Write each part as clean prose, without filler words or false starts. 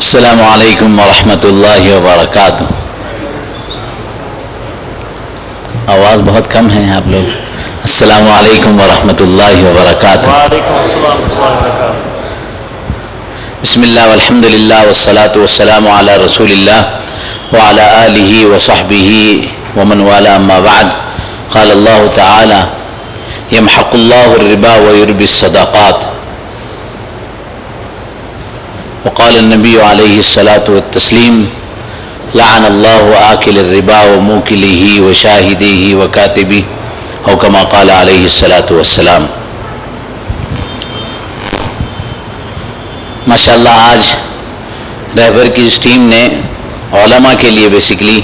السلام علیکم ورحمۃ اللہ وبرکاتہ۔ آواز بہت کم ہے آپ لوگ۔ السلام علیکم ورحمۃ اللہ وبرکاتہ۔ وعلیکم السلام ورحمۃ اللہ وبرکاتہ۔ بسم اللہ والحمد للہ والصلاة والسلام علی رسول اللہ وعلی آلہ وصحبہ ومن والا اما بعد۔ قال اللہ تعالی یمحق اللہ الربا ویربی الصدقات، وقال النبی علیہ الصلاۃ والتسلیم لعن اللہ آکل الربا وموکلہ وشاہدہ وکاتبہ او کما قال علیہ الصلاۃ والسلام۔ ماشاءاللہ آج رہبر کی اس ٹیم نے علماء کے لیے بیسیکلی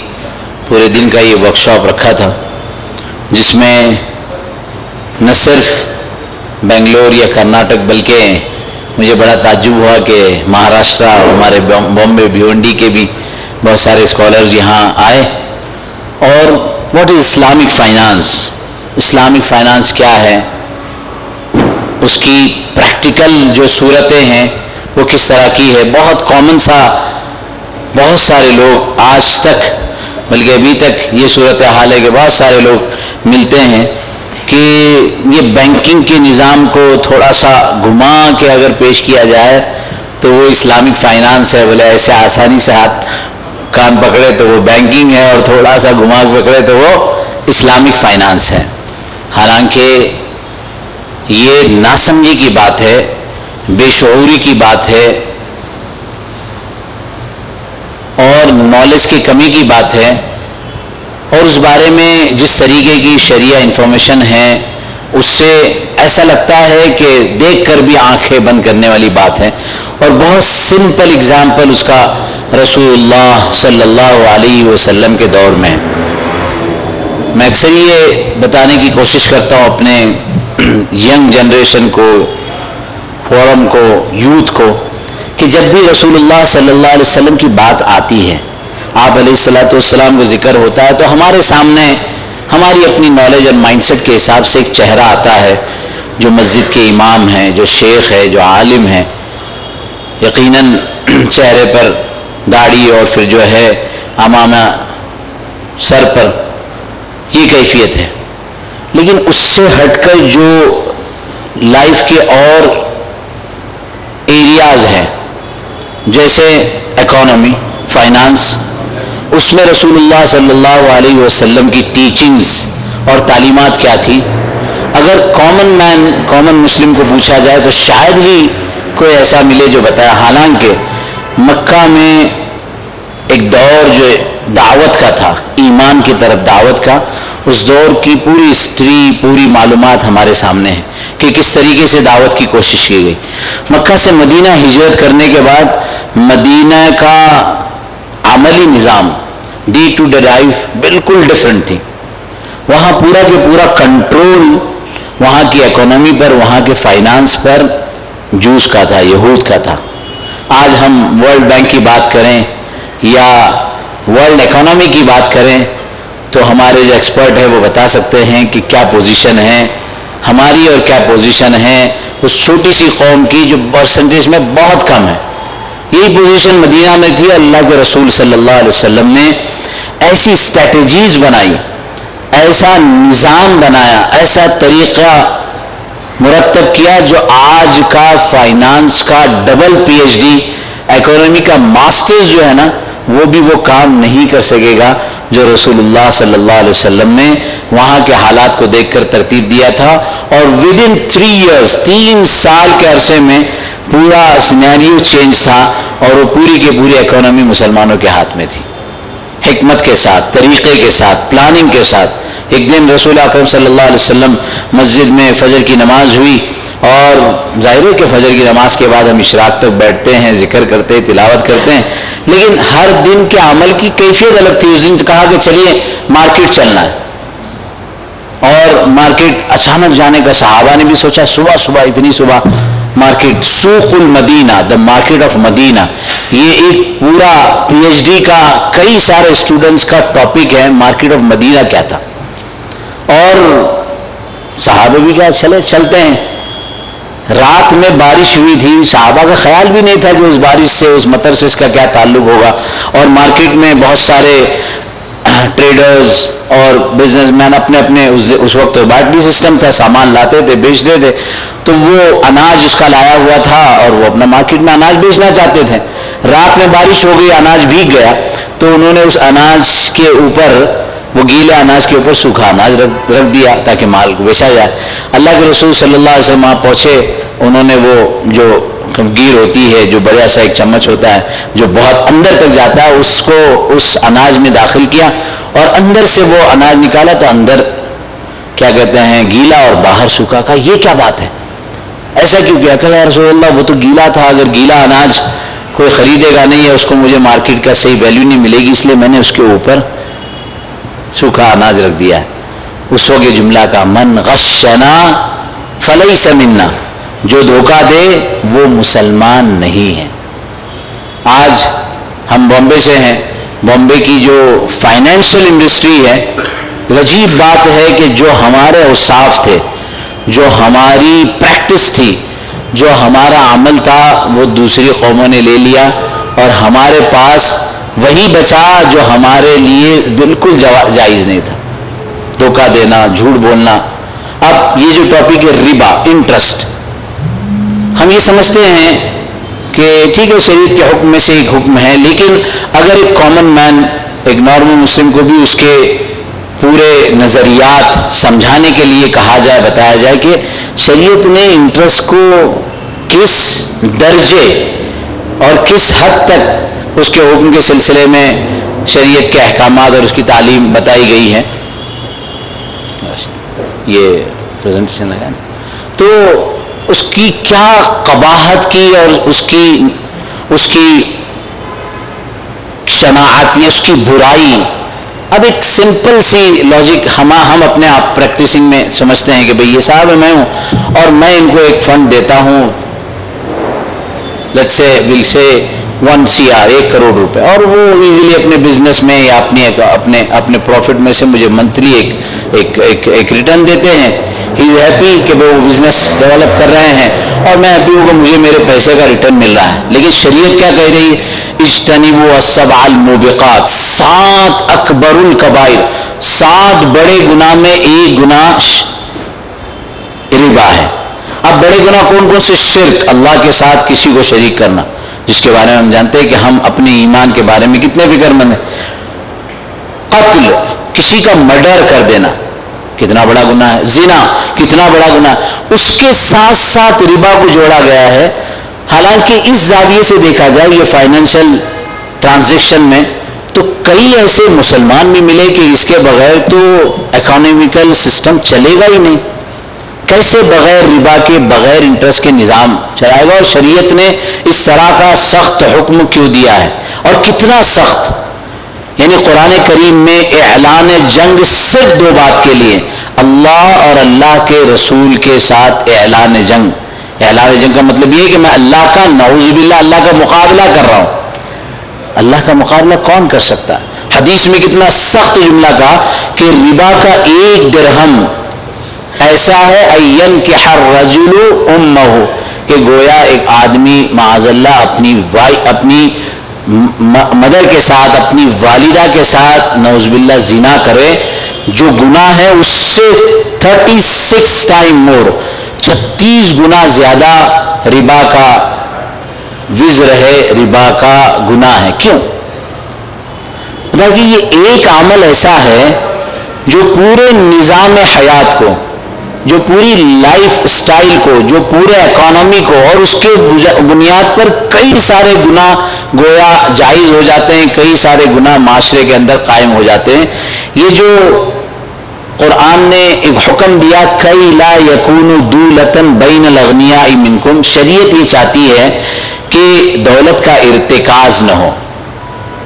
پورے دن کا یہ ورکشاپ رکھا تھا، جس میں نہ صرف بنگلور یا کرناٹک بلکہ مجھے بڑا تعجب ہوا کہ مہاراشٹرا اور ہمارے بامبے بھیونڈی کے بھی بہت سارے اسکالرز یہاں آئے۔ اور what is Islamic finance, Islamic finance کیا ہے، اس کی پریکٹیکل جو صورتیں ہیں وہ کس طرح کی ہے۔ بہت کامن سا، بہت سارے لوگ آج تک بلکہ ابھی تک یہ صورتحال ہے کہ بہت سارے لوگ ملتے ہیں کہ یہ بینکنگ کے نظام کو تھوڑا سا گھما کے اگر پیش کیا جائے تو وہ اسلامک فائنانس ہے، بولے ایسے آسانی سے ہاتھ کان پکڑے تو وہ بینکنگ ہے، اور تھوڑا سا گھما کے پکڑے تو وہ اسلامک فائنانس ہے۔ حالانکہ یہ ناسمجھی کی بات ہے، بے شعوری کی بات ہے، اور نالج کی کمی کی بات ہے، اور اس بارے میں جس طریقے کی شرعیہ انفارمیشن ہے اس سے ایسا لگتا ہے کہ دیکھ کر بھی آنکھیں بند کرنے والی بات ہے۔ اور بہت سمپل اگزامپل اس کا رسول اللہ صلی اللہ علیہ وسلم کے دور میں میں اکثر یہ بتانے کی کوشش کرتا ہوں اپنے ینگ جنریشن کو، فورم کو، یوتھ کو، کہ جب بھی رسول اللہ صلی اللہ علیہ وسلم کی بات آتی ہے، آپ علیہ الصلوۃ والسلام کا ذکر ہوتا ہے، تو ہمارے سامنے ہماری اپنی نالج اور مائنڈ سیٹ کے حساب سے ایک چہرہ آتا ہے جو مسجد کے امام ہیں، جو شیخ ہے، جو عالم ہے، یقیناً چہرے پر داڑھی اور پھر جو ہے عمامہ سر پر، یہ کیفیت ہے۔ لیکن اس سے ہٹ کر جو لائف کے اور ایریاز ہیں جیسے اکانومی، فائنانس، اس میں رسول اللہ صلی اللہ علیہ وسلم کی ٹیچنگز اور تعلیمات کیا تھی، اگر کامن مین، کامن مسلم کو پوچھا جائے تو شاید ہی کوئی ایسا ملے جو بتایا۔ حالانکہ مکہ میں ایک دور جو دعوت کا تھا، ایمان کی طرف دعوت کا، اس دور کی پوری ہسٹری، پوری معلومات ہمارے سامنے ہے کہ کس طریقے سے دعوت کی کوشش کی گئی۔ مکہ سے مدینہ ہجرت کرنے کے بعد مدینہ کا عملی نظام ڈے ٹو ڈے لائف بالکل ڈیفرنٹ تھی۔ وہاں پورا کے پورا کنٹرول وہاں کی اکانومی پر، وہاں کے فائنانس پر جوس کا تھا، یہود کا تھا۔ آج ہم ورلڈ بینک کی بات کریں یا ورلڈ اکانومی کی بات کریں تو ہمارے جو ایکسپرٹ ہیں وہ بتا سکتے ہیں کہ کیا پوزیشن ہے ہماری اور کیا پوزیشن ہے اس چھوٹی سی قوم کی جو پرسنٹیج میں بہت کم ہے۔ یہی پوزیشن مدینہ میں تھی۔ اللہ کے رسول صلی اللہ علیہ وسلم نے ایسی اسٹریٹجیز بنائی، ایسا نظام بنایا، ایسا طریقہ مرتب کیا جو آج کا فائنانس کا double P H D, economy کا ماسٹرز جو ہے نا، وہ بھی وہ کام نہیں کر سکے گا جو رسول اللہ صلی اللہ علیہ وسلم نے وہاں کے حالات کو دیکھ کر ترتیب دیا تھا۔ اور ود ان 3 ایئرز، 3 سال کے عرصے میں پورا سینیریو چینج تھا، اور وہ پوری کی پوری اکانومی مسلمانوں کے ہاتھ میں تھی، حکمت کے ساتھ، طریقے کے ساتھ، پلاننگ کے ساتھ۔ ایک دن رسول اکرم صلی اللہ علیہ وسلم مسجد میں فجر کی نماز ہوئی، اور ظاہر ہے کہ فجر کی نماز کے بعد ہم اشراق تک بیٹھتے ہیں، ذکر کرتے ہیں، تلاوت کرتے ہیں، لیکن ہر دن کے عمل کی کیفیت الگ تھی۔ اس دن کہا کہ چلیے مارکیٹ چلنا ہے، اور مارکیٹ اچانک جانے کا صحابہ نے بھی سوچا، صبح صبح، اتنی صبح مارکیٹ، سوق المدینہ، دا مارکیٹ آف مدینہ، یہ ایک پورا پی ایچ ڈی کا کئی سارے اسٹوڈنٹس کا ٹاپک ہے، مارکیٹ آف مدینہ کیا تھا۔ اور صحابہ بھی کیا، چلتے ہیں۔ رات میں بارش ہوئی تھی، صحابہ کا خیال بھی نہیں تھا کہ اس بارش سے، اس مطر سے اس کا کیا تعلق ہوگا، اور مارکیٹ میں بہت سارے ٹریڈرز اور بزنس مین اپنے اپنے اس وقت بارٹری سسٹم تھا، سامان لاتے تھے بیچتے تھے، تو وہ اناج اس کا لایا ہوا تھا اور وہ اپنا مارکیٹ میں اناج بیچنا چاہتے تھے. رات میں بارش ہو گئی، اناج بھیگ گیا، تو انہوں نے اس اناج کے اوپر، وہ گیلے اناج کے اوپر سوکھا اناج رکھ دیا تاکہ مال کو بیچا جائے. اللہ کے رسول صلی اللہ علیہ وسلم وہاں پہنچے، انہوں نے وہ جو گیر ہوتی ہے، جو بڑا سا ایک چمچ ہوتا ہے جو بہت اندر تک جاتا ہے، اس کو اس اناج میں داخل کیا اور اندر سے وہ اناج نکالا تو اندر کیا کہتے ہیں گیلا اور باہر سوکھا. کہا یہ کیا بات ہے، ایسا کیوں کیا؟ کہ یا رسول اللہ وہ تو گیلا تھا، اگر گیلا اناج کوئی خریدے گا نہیں ہے، اس کو مجھے مارکیٹ کا صحیح ویلیو نہیں ملے گی، اس لیے میں نے اس کے اوپر سوکھا اناج رکھ دیا ہے. اس وقت یہ جملہ کا من غشنا فلیس منا، جو دھوکہ دے وہ مسلمان نہیں ہے. آج ہم بامبے سے ہیں، بامبے کی جو فائنینشیل انڈسٹری ہے، عجیب بات ہے کہ جو ہمارے اوصاف تھے، جو ہماری پریکٹس تھی، جو ہمارا عمل تھا، وہ دوسری قوموں نے لے لیا اور ہمارے پاس وہی بچا جو ہمارے لیے بالکل جائز نہیں تھا. دھوکہ دینا، جھوٹ بولنا. اب یہ جو ٹاپک ہے ربا، انٹرسٹ، ہم یہ سمجھتے ہیں کہ ٹھیک ہے شریعت کے حکم میں سے ایک حکم ہے، لیکن اگر ایک کامن مین، ایک نارمل مسلم کو بھی اس کے پورے نظریات سمجھانے کے لیے کہا جائے، بتایا جائے کہ شریعت نے انٹرسٹ کو کس درجے اور کس حد تک اس کے حکم کے سلسلے میں شریعت کے احکامات اور اس کی تعلیم بتائی گئی ہے. یہ پریزنٹیشن لگا تو اس کی کیا قباحت کی اور اس کی شناعت یا اس کی برائی. اب ایک سمپل سی لاجک ہم اپنے آپ پریکٹسنگ میں سمجھتے ہیں کہ بھئی یہ صاحب میں ہوں اور میں ان کو ایک فنڈ دیتا ہوں، لیٹس سے ول سے 1 CR 1 کروڑ روپے، اور وہ ایزیلی اپنے بزنس میں یا اپنے پروفٹ میں سے مجھے منتھلی ایک ریٹرن دیتے ہیں. ہی از ہیپی کہ وہ بزنس ڈیولپ کر رہے ہیں اور میں ہیپی ہوں کہ مجھے میرے پیسے کا ریٹرن مل رہا ہے. لیکن شریعت کیا کہہ رہی ہے؟ اجتنبوا السبع الموبقات، 7 اکبر الکبائر، 7 بڑے گناہ میں ایک گناہ ربا ہے. اب بڑے گناہ کون کون سے؟ شرک، اللہ کے ساتھ کسی کو شریک کرنا، جس کے بارے میں ہم جانتے ہیں کہ ہم اپنے ایمان کے بارے میں کتنے فکر مند ہیں. قتل، کسی کا مرڈر کر دینا کتنا بڑا گناہ ہے. زنا کتنا بڑا گناہ ہے. اس کے ساتھ ساتھ ربا کو جوڑا گیا ہے. حالانکہ اس زاویے سے دیکھا جائے یہ فائنینشیل ٹرانزیکشن میں تو کئی ایسے مسلمان بھی ملے کہ اس کے بغیر تو اکانومیکل سسٹم چلے گا ہی نہیں. کیسے بغیر ربا کے، بغیر انٹرسٹ کے نظام چلائے گا؟ اور شریعت نے اس طرح کا سخت حکم کیوں دیا ہے اور کتنا سخت؟ یعنی قرآن کریم میں اعلان جنگ صرف 2 بات کے لیے، اللہ اور اللہ کے رسول کے ساتھ اعلان جنگ. اعلان جنگ کا مطلب یہ کہ میں اللہ کا، نعوذ باللہ، اللہ کا مقابلہ کر رہا ہوں. اللہ کا مقابلہ کون کر سکتا ہے؟ حدیث میں کتنا سخت جملہ کہا کہ ربا کا 1 درہم ایسا ہے اَيَنْكِحَ الرَّجُلُ أُمَّهُ، کہ گویا ایک آدمی معاذ اللہ اپنی مدر کے ساتھ، اپنی والدہ کے ساتھ نعوذ باللہ زنا کرے، جو گناہ ہے اس سے 36 ٹائم مور، 36 گنا زیادہ ربا کا وزر ہے، ربا کا گناہ ہے. کیوں؟ کہ یہ ایک عمل ایسا ہے جو پورے نظام حیات کو، جو پوری لائف سٹائل کو، جو پورے اکانومی کو، اور اس کے بنیاد پر کئی سارے گناہ گویا جائز ہو جاتے ہیں، کئی سارے گناہ معاشرے کے اندر قائم ہو جاتے ہیں. یہ جو قرآن نے ایک حکم دیا کئی لا یکونوا دولۃ بین الاغنیاء منکم، شریعت یہ چاہتی ہے کہ دولت کا ارتکاز نہ ہو.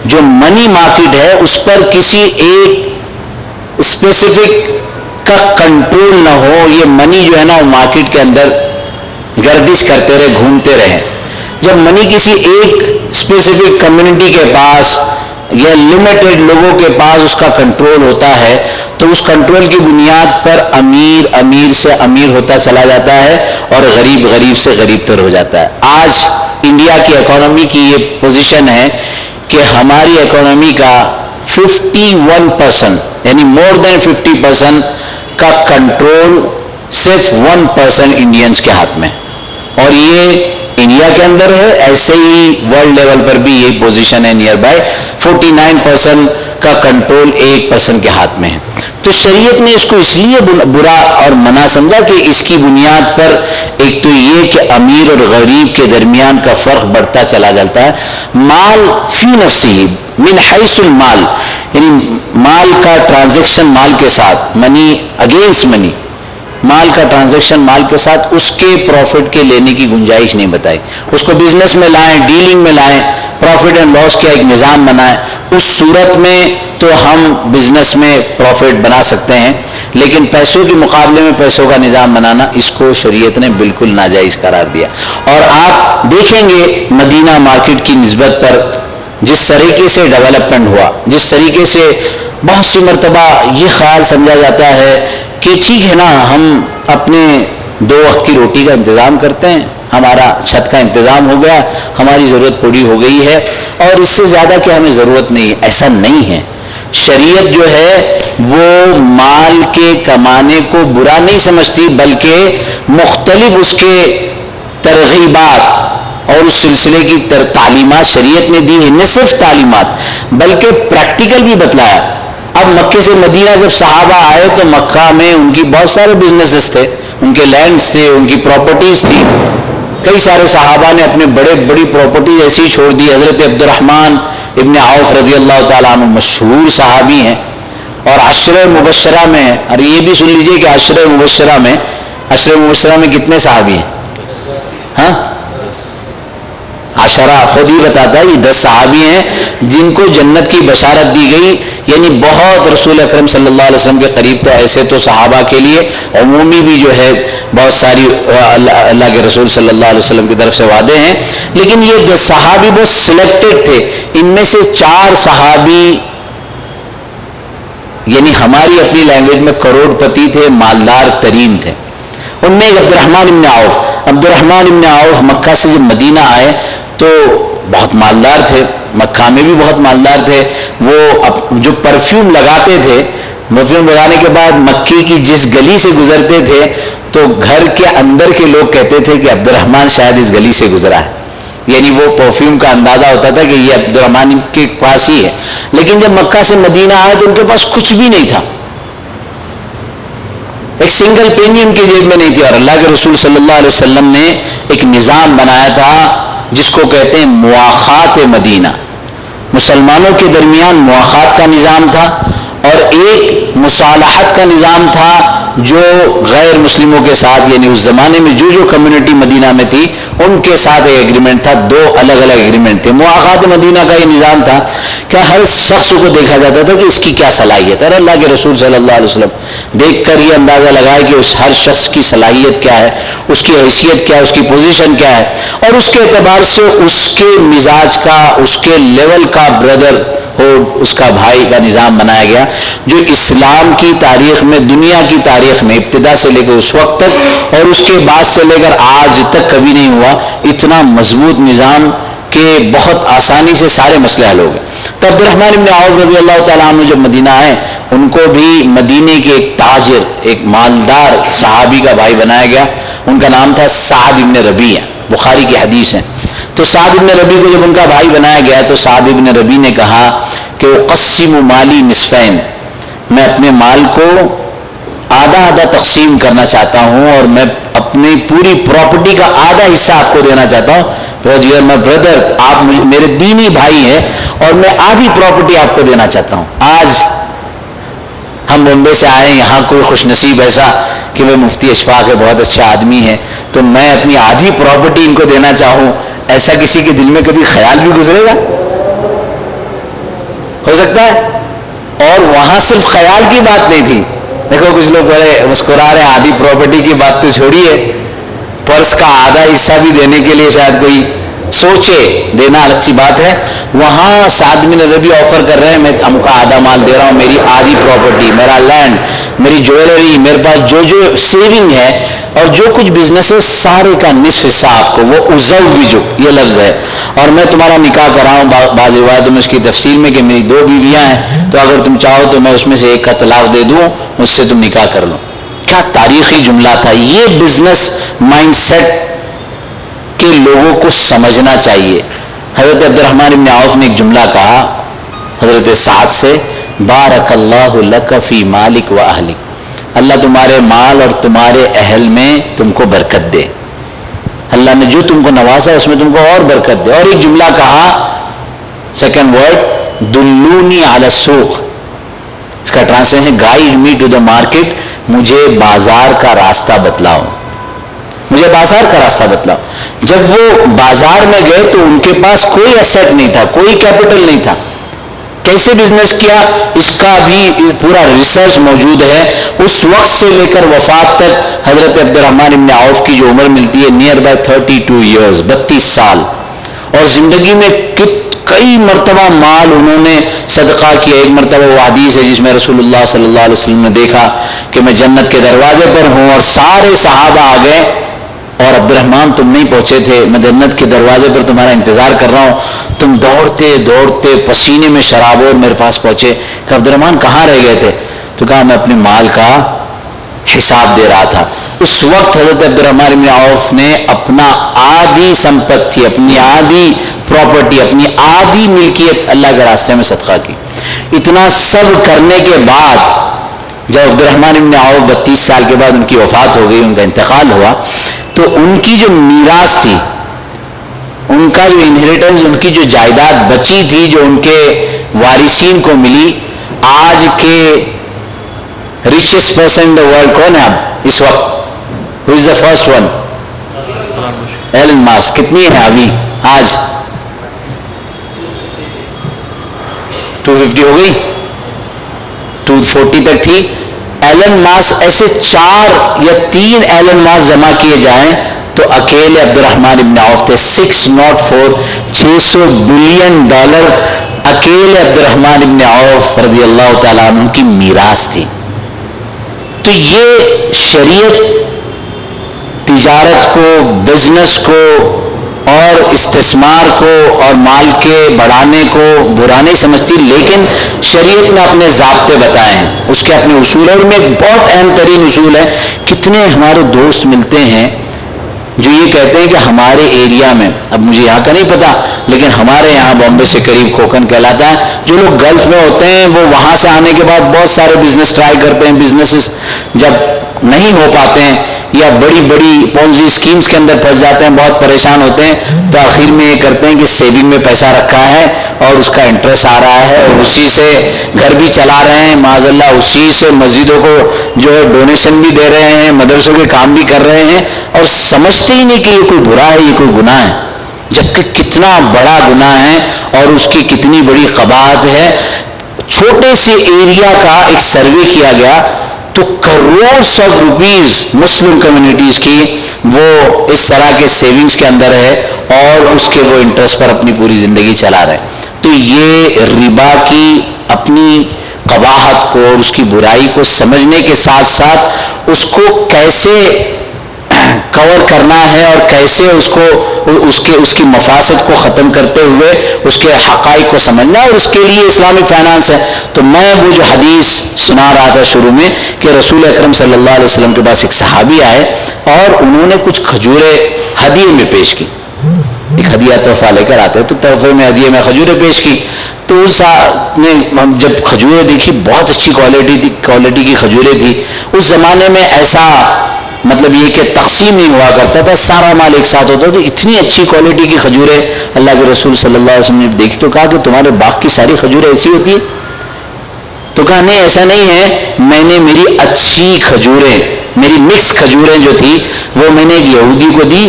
جو منی مارکیٹ ہے اس پر کسی ایک اسپیسیفک کا کنٹرول نہ ہو. یہ منی جو ہے نا وہ مارکیٹ کے اندر گردش کرتے رہے، گھومتے رہے. جب منی کسی ایک اسپیسیفک کمیونٹی کے پاس یا لمیٹڈ لوگوں کے پاس اس کا کنٹرول ہوتا ہے تو اس کنٹرول کی بنیاد پر امیر سے امیر ہوتا چلا جاتا ہے اور غریب سے غریب تر ہو جاتا ہے. آج انڈیا کی اکانومی کی یہ پوزیشن ہے کہ ہماری اکانومی کا 51% یعنی مور دین 50% کا کنٹرول صرف 1% انڈینز کے ہاتھ میں, اور یہ انڈیا کے اندر ہے. ایسے ہی ورلڈ لیول پر بھی یہی پوزیشن ہے, نیئر بائی 49% کا کنٹرول 1% کے ہاتھ میں ہے. تو شریعت نے اس کو اس لیے برا اور منع سمجھا کہ اس کی بنیاد پر ایک تو یہ کہ امیر اور غریب کے درمیان کا فرق بڑھتا چلا جاتا ہے. مال فی نفسی من حیث المال, یعنی مال کا ٹرانزیکشن مال کے ساتھ, منی اگینسٹ منی, مال کا ٹرانزیکشن مال کے ساتھ اس کے پروفٹ کے لینے کی گنجائش نہیں بتائی. اس کو بزنس میں لائیں, ڈیلنگ میں لائیں, پروفٹ اینڈ لاس کا ایک نظام بنائیں. اس صورت میں تو ہم بزنس میں پروفٹ بنا سکتے ہیں, لیکن پیسوں کے مقابلے میں پیسوں کا نظام بنانا, اس کو شریعت نے بالکل ناجائز قرار دیا. اور آپ دیکھیں گے مدینہ مارکیٹ کی نسبت پر جس طریقے سے ڈیولپمنٹ ہوا, جس طریقے سے بہت سی مرتبہ یہ خیال سمجھا جاتا ہے کہ ٹھیک ہے نا, ہم اپنے 2 وقت کی روٹی کا انتظام کرتے ہیں, ہمارا چھت کا انتظام ہو گیا, ہماری ضرورت پوری ہو گئی ہے, اور اس سے زیادہ کہ ہمیں ضرورت نہیں ہے. ایسا نہیں ہے. شریعت جو ہے وہ مال کے کمانے کو برا نہیں سمجھتی, بلکہ مختلف اس کے ترغیبات اور اس سلسلے کی تعلیمات شریعت نے دی ہے. نہ صرف تعلیمات بلکہ پریکٹیکل بھی بتلایا. اب مکے سے مدینہ جب صحابہ آئے تو مکہ میں ان کی بہت سارے بزنسز تھے, ان کے لینڈز تھے, ان کی پراپرٹیز تھی. کئی سارے صحابہ نے اپنے بڑی پراپرٹیز ایسی چھوڑ دی. حضرت عبد الرحمن ابن عوف رضی اللہ تعالیٰ عنہ مشہور صحابی ہیں اور عشرہ مبشرہ میں ہیں. اور یہ بھی سن لیجئے کہ عشرہ مبشرہ میں کتنے صحابی ہیں؟ ہاں, عشرہ خود ہی بتاتا ہے, یہ 10 صحابی ہیں جن کو جنت کی بشارت دی گئی. یعنی بہت رسول اکرم صلی اللہ علیہ وسلم کے قریب تھے. ایسے تو صحابہ کے لیے عمومی بھی جو ہے بہت ساری اللہ کے رسول صلی اللہ علیہ وسلم کی طرف سے وعدے ہیں, لیکن یہ 10 صحابی بہت سلیکٹڈ تھے. ان میں سے 4 صحابی یعنی ہماری اپنی لینگویج میں کروڑ پتی تھے, مالدار ترین تھے. ان میں عبد الرحمن ابن عوف مکہ سے جب مدینہ آئے تو بہت مالدار تھے, مکہ میں بھی بہت مالدار تھے. وہ جو پرفیوم لگاتے تھے, پرفیوم لگانے کے بعد مکے کی جس گلی سے گزرتے تھے تو گھر کے اندر کے لوگ کہتے تھے کہ عبد الرحمن شاید اس گلی سے گزرا ہے. یعنی وہ پرفیوم کا اندازہ ہوتا تھا کہ یہ عبد الرحمن کے پاس ہی ہے. لیکن جب مکہ سے مدینہ آئے تو ان کے پاس کچھ بھی نہیں تھا, ایک سنگل پینی ان کی جیب میں نہیں تھی. اور اللہ کے رسول صلی اللہ علیہ وسلم نے ایک نظام بنایا تھا جس کو کہتے ہیں مواخات مدینہ. مسلمانوں کے درمیان مواخات کا نظام تھا اور ایک مصالحت کا نظام تھا جو غیر مسلموں کے ساتھ, یعنی اس زمانے میں جو کمیونٹی مدینہ میں تھی ان کے ساتھ ایک ایگریمنٹ تھا. 2 الگ الگ ایگریمنٹ تھے. مواخات مدینہ کا یہ نظام تھا کہ ہر شخص کو دیکھا جاتا تھا کہ اس کی کیا صلاحیت ہے, اور اللہ کے رسول صلی اللہ علیہ وسلم دیکھ کر یہ اندازہ لگائے کہ اس ہر شخص کی صلاحیت کیا ہے, اس کی حیثیت کیا ہے, اس کی پوزیشن کیا ہے, اور اس کے اعتبار سے اس کے مزاج کا, اس کے لیول کا بردر ہو, اس کا بھائی کا نظام بنایا گیا, جو اسلام کی تاریخ میں, دنیا کی تاریخ میں ابتدا سے لے کر اس وقت تک اور اس کے بعد سے لے کر آج تک کبھی نہیں ہوا. اتنا مضبوط نظام کہ بہت آسانی سے سارے مسئلے حل ہو گئے. تو عبد الرحمن ابن عوف رضی اللہ تعالیٰ عنہ جب مدینہ آئے, ان کو بھی مدینے کے ایک تاجر, ایک مالدار صحابی کا بھائی بنایا گیا. ان کا نام تھا سعد ابن ربیع, بخاری کی حدیث ہے. تو سعد ابن ربیع کو جب ان کا بھائی بنایا گیا تو سعد ابن ربیع نے کہا کہ اقسم مالی نصفین, میں اپنے مال کو آدھا تقسیم کرنا چاہتا ہوں اور میں اپنی پوری پراپرٹی کا آدھا حصہ آپ کو دینا چاہتا ہوں. مائی بردر, آپ میرے دینی بھائی ہیں اور میں آدھی پراپرٹی آپ کو دینا چاہتا ہوں. آج ہم بمبے سے آئے, یہاں کوئی خوش نصیب ایسا کہ وہ مفتی اشفاق ہے, بہت اچھے آدمی ہیں, تو میں اپنی آدھی پراپرٹی ان کو دینا چاہوں, ایسا کسی کے دل میں کبھی خیال بھی گزرے گا؟ ہو سکتا ہے. اور وہاں صرف خیال کی بات نہیں تھی. دیکھو کچھ لوگ بڑے مسکرا رہے ہیں, آدھی پراپرٹی کی بات تو چھوڑیے, پرس کا آدھا حصہ بھی دینے کے لیے شاید کوئی سوچے، دینا الگ سی بات ہے. وہاں سعد بن ربیع آفر کر رہے ہیں میں ہم کا آدھا مال دے رہا ہوں، میری آدھی پراپرٹی، میرا لینڈ، میری جویلری، میرے پاس جو جو سیونگ ہے اور جو کچھ بزنس ہے سارے کا نصف حصہ آپ کو. وہ ازوجو یہ لفظ ہے، اور میں تمہارا نکاح کراؤں. بعض روایتوں میں اس کی تفصیل میں کہ میری 2 بیویاں ہیں تو اگر تم چاہو تو میں اس میں سے ایک کا طلاق دے دوں، مجھ سے تم نکاح کر لو. کیا تاریخی جملہ تھا. یہ بزنس مائنڈ سیٹ کے لوگوں کو سمجھنا چاہیے. حضرت عبد الرحمن بن عوف نے ایک جملہ کہا حضرت سعد سے، بارک اللہ لک فی مالک و اہلک، اللہ تمہارے مال اور تمہارے اہل میں تم کو برکت دے. اللہ نے جو تم کو نوازا اس میں تم کو اور برکت دے. اور ایک جملہ کہا، سیکنڈ ورڈ، دلونی علی السوق، اس کا ٹرانسلیشن ہے guide me to the market, مجھے بازار کا راستہ بتلاؤ، مجھے بازار کا راستہ بتلاؤ. جب وہ بازار میں گئے تو ان کے پاس کوئی ایسٹ نہیں تھا، کوئی کیپٹل نہیں تھا. کیسے بزنس کیا اس کا بھی پورا ریسرچ موجود ہے. اس وقت سے لے کر وفات تک حضرت عبد الرحمن بن عوف کی جو عمر ملتی ہے نیئر بائی 32 ایئرز، 32 سال، اور زندگی میں کئی مرتبہ مال انہوں نے صدقہ کیا. ایک مرتبہ وہ حدیث ہے جس میں رسول اللہ صلی اللہ علیہ وسلم نے دیکھا کہ میں جنت کے دروازے پر ہوں اور سارے صحابہ آ گئے اور عبد الرحمن تم نہیں پہنچے تھے، میں جنت کے دروازے پر تمہارا انتظار کر رہا ہوں، تم دوڑتے دوڑتے پسینے میں شراب اور میرے پاس پہنچے. کہ عبد الرحمن کہاں رہ گئے تھے؟ تو کہا میں اپنے مال کا حساب دے رہا تھا. اس وقت حضرت عبد الرحمن بن عوف نے اپنا آدھی سمپتی، اپنی آدھی پراپرٹی، اپنی آدھی ملکیت اللہ کے راستے میں صدقہ کی. اتنا سب کرنے کے بعد جب عبد الرحمن بن عوف 32 سال کے بعد ان کی وفات ہو گئی، ان کا انتقال ہوا، تو ان کی جو میراث تھی، ان کا جو انہیریٹنس، ان کی جو جائیداد بچی تھی جو ان کے وارثین کو ملی، آج کے richest person in the world کون ہے اب اس وقت؟ Who is the first one? Elon Musk. کتنی ہے ابھی آج؟ 250 ہو گئی، 240 تک تھی. ایلن ماسک ایسے 4 یا 3 ایلن ماسک جمع کیے جائیں تو اکیلے عبد الرحمن بن عوف تھے. 600 بلین ڈالر اکیلے عبد الرحمن بن عوف رضی اللہ تعالیٰ عنہ کی میراث تھی. تو یہ شریعت تجارت کو، بزنس کو اور استثمار کو اور مال کے بڑھانے کو برا نہیں سمجھتی، لیکن شریعت نے اپنے ضابطے بتائے ہیں، اس کے اپنے اصول ہیں. اور میں بہت اہم ترین اصول ہے. کتنے ہمارے دوست ملتے ہیں جو یہ کہتے ہیں کہ ہمارے ایریا میں، اب مجھے یہاں کا نہیں پتا لیکن ہمارے یہاں بامبے سے قریب کھوکھن کہلاتا ہے، جو لوگ گلف میں ہوتے ہیں وہ وہاں سے آنے کے بعد بہت سارے بزنس ٹرائی کرتے ہیں. بزنسز جب نہیں ہو پاتے ہیں یا بڑی بڑی پونزی اسکیمز کے اندر پھنس جاتے ہیں، بہت پریشان ہوتے ہیں، تو آخر میں یہ کرتے ہیں کہ سیونگ میں پیسہ رکھا ہے اور اس کا انٹرسٹ آ رہا ہے اور اسی سے گھر بھی چلا رہے ہیں، معاذ اللہ اسی سے مسجدوں کو جو ہے ڈونیشن بھی دے رہے ہیں، مدرسوں کے کام بھی کر رہے ہیں، اور سمجھتے ہی نہیں کہ یہ کوئی برا ہے، یہ کوئی گناہ ہے، جبکہ کتنا بڑا گناہ ہے اور اس کی کتنی بڑی قباحت ہے. چھوٹے سے ایریا کا ایک سروے کیا گیا تو crores of rupees Muslim communities کی وہ اس طرح کے سیونگز کے اندر ہے اور اس کے وہ انٹرسٹ پر اپنی پوری زندگی چلا رہے ہیں. تو یہ ربا کی اپنی قباحت کو اور اس کی برائی کو سمجھنے کے ساتھ ساتھ اس کو کیسے کور کرنا ہے اور کیسے اس کی مفاسد کو ختم کرتے ہوئے اس کے حقائق کو سمجھنا، اور اس کے لیے اسلامک فائنانس ہے. تو میں وہ جو حدیث سنا رہا تھا شروع میں کہ رسول اکرم صلی اللہ علیہ وسلم کے پاس ایک صحابی آئے اور انہوں نے کچھ کھجوریں ہدیے میں پیش کی. ایک ہدیہ تحفہ لے کر آتے تو تحفے میں ہدیے میں کھجوریں پیش کی. تو اس نے جب کھجوریں دیکھی بہت اچھی کوالٹی کی کھجوریں تھی. اس زمانے میں ایسا مطلب یہ کہ تقسیم نہیں ہوا کرتا تھا، سارا مال ایک ساتھ ہوتا. تو اتنی اچھی کوالٹی کی کھجوریں اللہ کے رسول صلی اللہ علیہ وسلم نے دیکھی تو کہا کہ تمہارے باغ کی ساری کھجوریں ایسی ہوتی ہیں؟ تو کہا نہیں ایسا نہیں ہے، میں نے میری اچھی کھجوریں، میری مکس کھجوریں جو تھی وہ میں نے ایک یہودی کو دی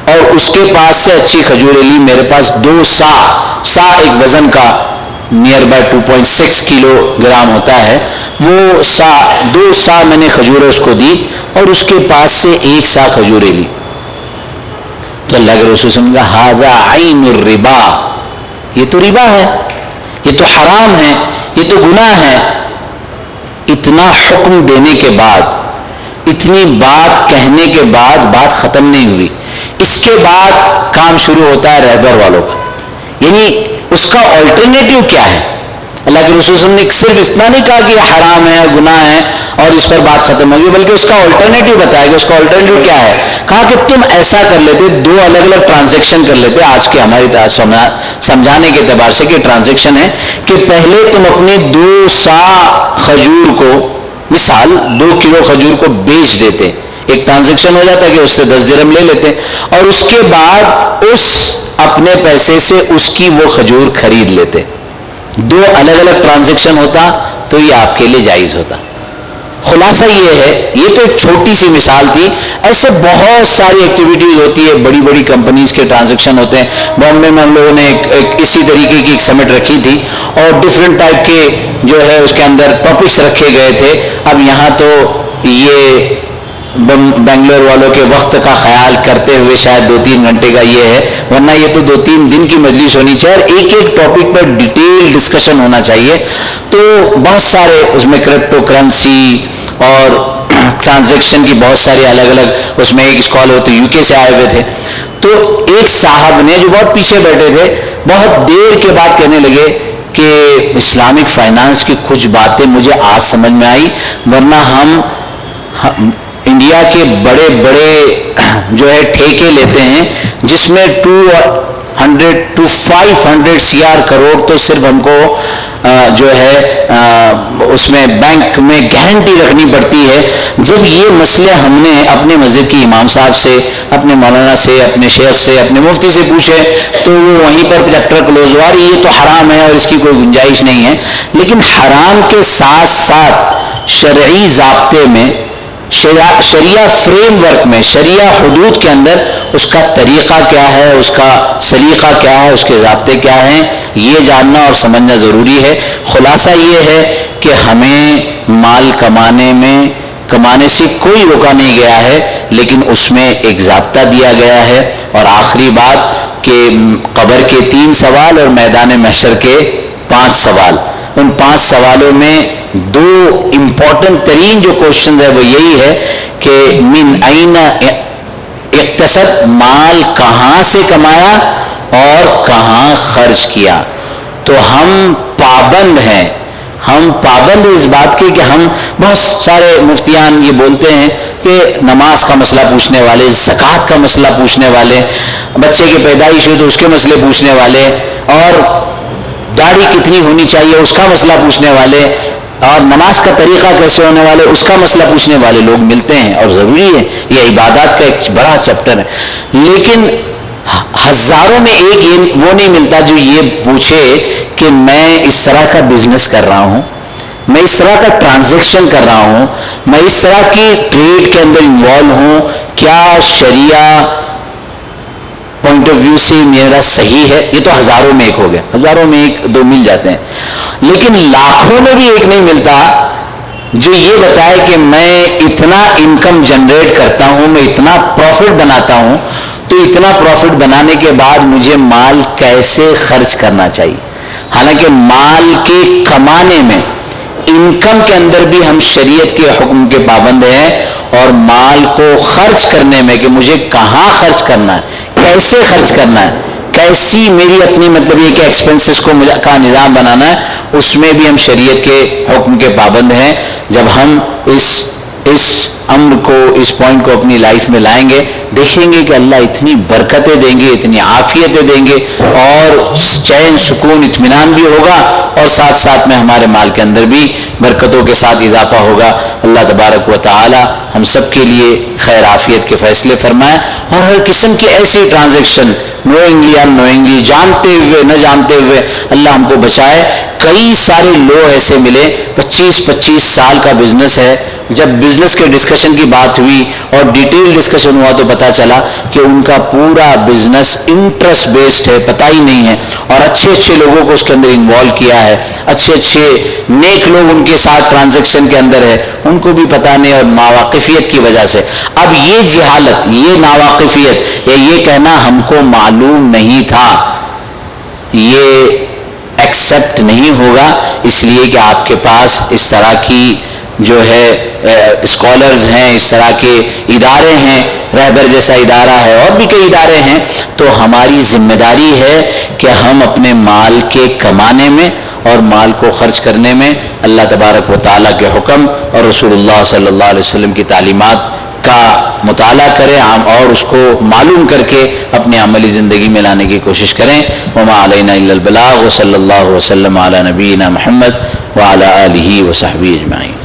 اور اس کے پاس سے اچھی کھجوریں لی. میرے پاس 2 سا ایک وزن کا نیئر بائی 2.6 کلو گرام ہوتا ہے، وہ 2 سا میں نے کھجوریں اس کو دی اور اس کے پاس سے 1 سا کھجوریں لی. تو اللہ کے رسول صلی اللہ علیہ وسلم کہا ھذا عین الربا، یہ تو ربا ہے، یہ تو حرام ہے، یہ تو گناہ ہے۔ اتنا حکم دینے کے بعد، اتنی بات کہنے کے بعد بات ختم نہیں ہوئی، اس کے بعد کام شروع ہوتا ہے رہبر والوں کا، یعنی اس کا آلٹرنیٹو کیا ہے۔ اللہ کے رسول صلی اللہ علیہ وسلم نے صرف اتنا نہیں کہا کہ یہ حرام ہے، گناہ ہے اور اس پر بات ختم ہوگی، بلکہ اس کا آلٹرنیٹو بتایا کہ اس کا آلٹرنیٹو کیا ہے۔ کہا کہ تم ایسا کر لیتے، دو الگ الگ ٹرانزیکشن کر لیتے، آج کے ہماری سمجھانے کے اعتبار سے کہ ٹرانزیکشن ہے کہ پہلے تم اپنی 2 سا کھجور کو، مثال 2 کلو کھجور کو بیچ دیتے، ایک ٹرانزیکشن ہو جاتا کہ اس سے 10 درہم لے لیتے، اور اس کے بعد اس اپنے پیسے سے اس کی وہ کھجور خرید لیتے۔ 2 الگ الگ ٹرانزیکشن ہوتا تو یہ آپ کے لیے جائز ہوتا۔ خلاصہ یہ ہے، یہ تو ایک چھوٹی سی مثال تھی، ایسے بہت ساری ایکٹیویٹیز ہوتی ہے، بڑی بڑی کمپنیز کے ٹرانزیکشن ہوتے ہیں۔ بامبے میں ہم لوگوں نے ایک اسی طریقے کی ایک سمٹ رکھی تھی اور ڈفرینٹ ٹائپ کے جو ہے اس کے اندر ٹاپکس رکھے گئے تھے۔ اب یہاں تو یہ بنگلور والوں کے وقت کا خیال کرتے ہوئے شاید 2-3 گھنٹے کا یہ ہے، ورنہ یہ تو 2-3 دن کی مجلس ہونی چاہیے اور ایک ایک ٹاپک پر ڈیٹیل ڈسکشن ہونا چاہیے۔ تو بہت سارے اس میں کرپٹو کرنسی اور ٹرانزیکشن کی بہت ساری الگ الگ، اس میں ایک اسکالر تو UK سے آئے ہوئے تھے، تو ایک صاحب نے جو بہت پیچھے بیٹھے تھے بہت دیر کے بعد کہنے لگے کہ اسلامک فائنانس کی کچھ باتیں مجھے آج سمجھ میں آئی، ورنہ ہم انڈیا کے بڑے بڑے جو ہے ٹھیکے لیتے ہیں جس میں 200 to 500 CR کروڑ تو صرف ہم کو جو ہے اس میں بینک میں گارنٹی رکھنی پڑتی ہے۔ جب یہ مسئلے ہم نے اپنے مسجد کے امام صاحب سے، اپنے مولانا سے، اپنے شیخ سے، اپنے مفتی سے پوچھے تو وہ وہیں پر چیپٹر کلوز ہوا، یہ تو حرام ہے اور اس کی کوئی گنجائش نہیں ہے۔ لیکن حرام کے ساتھ ساتھ شرعی ضابطے میں، شریعہ فریم ورک میں، شریعہ حدود کے اندر اس کا طریقہ کیا ہے، اس کا سلیقہ کیا ہے، اس کے ضابطے کیا ہیں، یہ جاننا اور سمجھنا ضروری ہے۔ خلاصہ یہ ہے کہ ہمیں مال کمانے سے کوئی روکا نہیں گیا ہے، لیکن اس میں ایک ضابطہ دیا گیا ہے۔ اور آخری بات کہ قبر کے 3 سوال اور میدان محشر کے 5 سوال، ان 5 سوالوں میں 2 امپورٹنٹ ترین جو کوشچن ہے وہ یہی ہے کہ من این اکتسب، مال کہاں سے کمایا اور کہاں خرچ کیا۔ تو ہم پابند ہیں، ہم پابند ہیں اس بات کے کہ ہم بہت سارے مفتیان یہ بولتے ہیں کہ نماز کا مسئلہ پوچھنے والے، زکوٰۃ کا مسئلہ پوچھنے والے، بچے کی پیدائش ہوئی تو اس کے مسئلے پوچھنے والے، اور داڑھی کتنی ہونی چاہیے اس کا مسئلہ پوچھنے والے، اور نماز کا طریقہ کیسے ہونے والے اس کا مسئلہ پوچھنے والے لوگ ملتے ہیں، اور ضروری ہے، یہ عبادات کا ایک بڑا چیپٹر ہے۔ لیکن ہزاروں میں ایک وہ نہیں ملتا جو یہ پوچھے کہ میں اس طرح کا بزنس کر رہا ہوں، میں اس طرح کا ٹرانزیکشن کر رہا ہوں، میں اس طرح کی ٹریڈ کے اندر انوالو ہوں، کیا شریعہ پوائنٹ آف ویو سے میرا صحیح ہے؟ یہ تو ہزاروں میں ایک ہو گیا، ہزاروں میں 1-2 مل جاتے ہیں، لیکن لاکھوں میں بھی ایک نہیں ملتا جو یہ بتائے کہ میں اتنا انکم جنریٹ کرتا ہوں، میں اتنا پروفٹ بناتا ہوں، تو اتنا پروفٹ بنانے کے بعد مجھے مال کیسے خرچ کرنا چاہیے۔ حالانکہ مال کے کمانے میں، انکم کے اندر بھی ہم شریعت کے حکم کے پابند ہیں، اور مال کو خرچ کرنے میں کہ مجھے کہاں خرچ کرنا ہے، کیسے خرچ کرنا ہے، کیسی میری اپنی مطلب یہ کہ ایکسپنسز کا نظام بنانا ہے، اس میں بھی ہم شریعت کے حکم کے پابند ہیں۔ جب ہم اس امر کو، اس پوائنٹ کو اپنی لائف میں لائیں گے، دیکھیں گے کہ اللہ اتنی برکتیں دیں گے، اتنی عافیتیں دیں گے، اور چین، سکون، اطمینان بھی ہوگا، اور ساتھ ساتھ میں ہمارے مال کے اندر بھی برکتوں کے ساتھ اضافہ ہوگا۔ اللہ تبارک و تعالی ہم سب کے لیے خیر عافیت کے فیصلے فرمائے، اور ہر قسم کی ایسی ٹرانزیکشن، نوئنگلی ان نوئنگلی، جانتے ہوئے نہ جانتے ہوئے، اللہ ہم کو بچائے۔ کئی سارے لوگ ایسے ملے، 25 سال کا بزنس ہے، جب بزنس کے ڈسکشن کی بات ہوئی اور ڈیٹیل ڈسکشن ہوا تو پتا چلا کہ ان کا پورا بزنس انٹرسٹ بیسڈ ہے، پتہ ہی نہیں ہے، اور اچھے اچھے لوگوں کو اس کے اندر انوالو کیا ہے، اچھے اچھے نیک لوگ ان کے ساتھ ٹرانزیکشن کے اندر ہے، ان کو بھی پتہ نہیں، اور ناواقفیت کی وجہ سے۔ اب یہ جہالت، یہ ناواقفیت، یا یہ کہنا ہم کو معلوم نہیں تھا، یہ ایکسیپٹ نہیں ہوگا، اس لیے کہ آپ کے پاس اس طرح کی جو ہے اسکالرز ہیں، اس طرح کے ادارے ہیں، رہبر جیسا ادارہ ہے اور بھی کئی ادارے ہیں، تو ہماری ذمہ داری ہے کہ ہم اپنے مال کے کمانے میں اور مال کو خرچ کرنے میں اللہ تبارک و تعالیٰ کے حکم اور رسول اللہ صلی اللہ علیہ وسلم کی تعلیمات کا مطالعہ کریں اور اس کو معلوم کر کے اپنی عملی زندگی میں لانے کی کوشش کریں۔ وما علینا الا البلاغ وصلی اللہ وسلم علی نبینا محمد وعلی آلہ وصحبہ اجمعین۔